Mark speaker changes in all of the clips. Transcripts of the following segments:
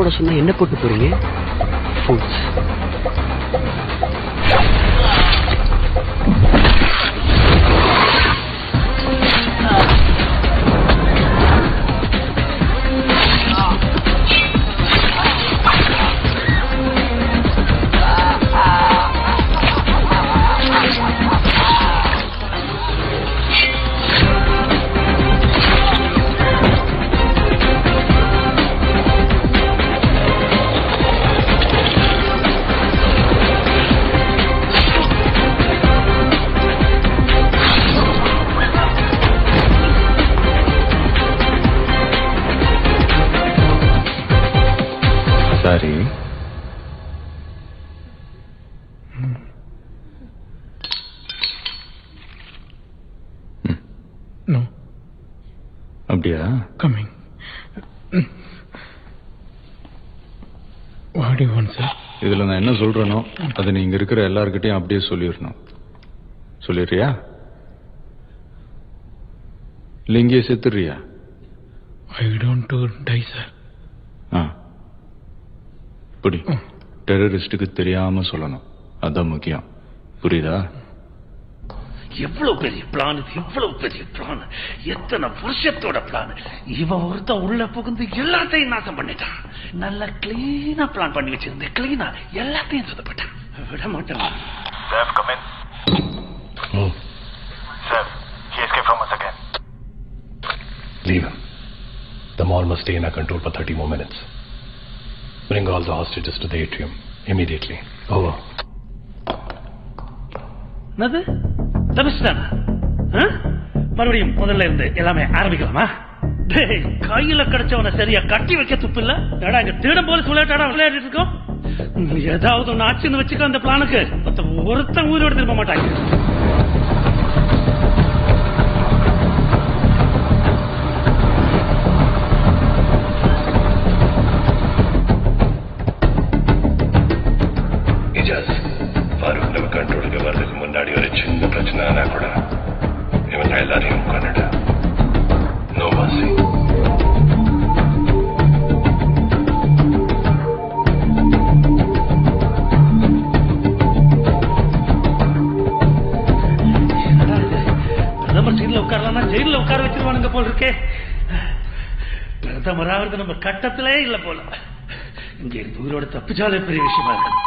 Speaker 1: போட சொன்னா என்ன போட்டு போறீங்க? Fools.
Speaker 2: Sorry.
Speaker 3: No.
Speaker 2: அப்படியா?
Speaker 3: Coming. What do you want, sir?
Speaker 2: இதுல நான் என்ன சொல்றேனோ அதை நீங்க இருக்கிற எல்லார்கிட்டையும் அப்படியே சொல்லிடணும். சொல்லிடுறியா? இல்ல இங்கேயே செத்துறியா?
Speaker 3: I don't to die, sir.
Speaker 2: இப்படி டெரரிஸ்டுக்கு தெரியாம சொல்லணும். அதான் முக்கியம். புரியுதா?
Speaker 4: எவ்வளவு பெரிய பிளான் இது, எவ்வளவு பெரிய பிளான், எத்தனை வருஷத்தோட பிளான். இவன் ஒருத்தன் உள்ள புகுந்து எல்லாத்தையும் நாசம் பண்ணிட்டான். நல்லா கிளீனா பிளான் பண்ணி வச்சிருந்தேன். கிளீனா எல்லாத்தையும் சொதப்பட்டான். விட மாட்டான்.
Speaker 5: Sir, come in. Sir, he escaped from us again.
Speaker 6: Leave him. The mall must stay in our control for 30 more minutes. Bring all the hostages to the atrium immediately. Over.
Speaker 4: என்னது தப்பிச்சுட்டானா? மறுபடியும் முதல்ல இருந்து எல்லாமே ஆரம்பிக்கலாமா? கையில கிடைச்சவனை சரியா கட்டி வைக்க துப்பு இல்ல. இங்க திருடம் போலீஸ் விளையாடிட்டு இருக்கோம். ஏதாவது ஒண்ணு ஆச்சுன்னு வச்சுக்க அந்த பிளானுக்கு ஒருத்தன் உயிரோடு திரும்ப மாட்டாங்க.
Speaker 6: ஃபாரூக் நம்ம கண்ட்ரோலுக்கு வர்றதுக்கு முன்னாடி ஒரு சின்ன பிரச்சனை ஆனா கூட இவங்க எல்லாரையும் கொண்டுட்டு நோ மர்சி.
Speaker 4: பிரதமர் சீட்ல உட்காரலாம், ஜெயில உட்கார வச்சிருவானுங்க போல இருக்கே. பிரதமராவது நம்ம கட்டத்திலே இல்ல போல. இங்க இருந்து உயிரோட தப்பிச்சாலே பெரிய விஷயமா இருக்கு.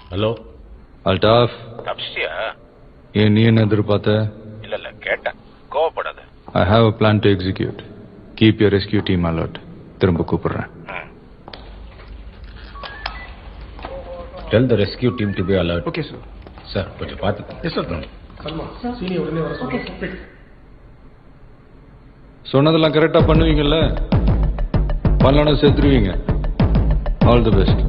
Speaker 2: ஹலோ அல்டாஃப்,
Speaker 5: தப்பிச்சிட்டியா?
Speaker 2: ஏன் நீ என்ன எதிர்பார்த்த?
Speaker 5: இல்ல கேட்டேன், கோவப்படாத.
Speaker 2: I have a plan to execute. Keep your rescue team alert. திரும்ப கூப்பிடுறேன்.
Speaker 7: Tell the rescue team to be alert.
Speaker 3: Okay, sir.
Speaker 7: Sir, கொஞ்சம் பார்த்து.
Speaker 3: Yes, sir. Salma, senior உடனே வர சொல்லுங்க.
Speaker 2: சொன்னதெல்லாம் கரெக்டா பண்ணுவீங்கல்ல? பண்ணலன்னா செத்துருவீங்க. All the best.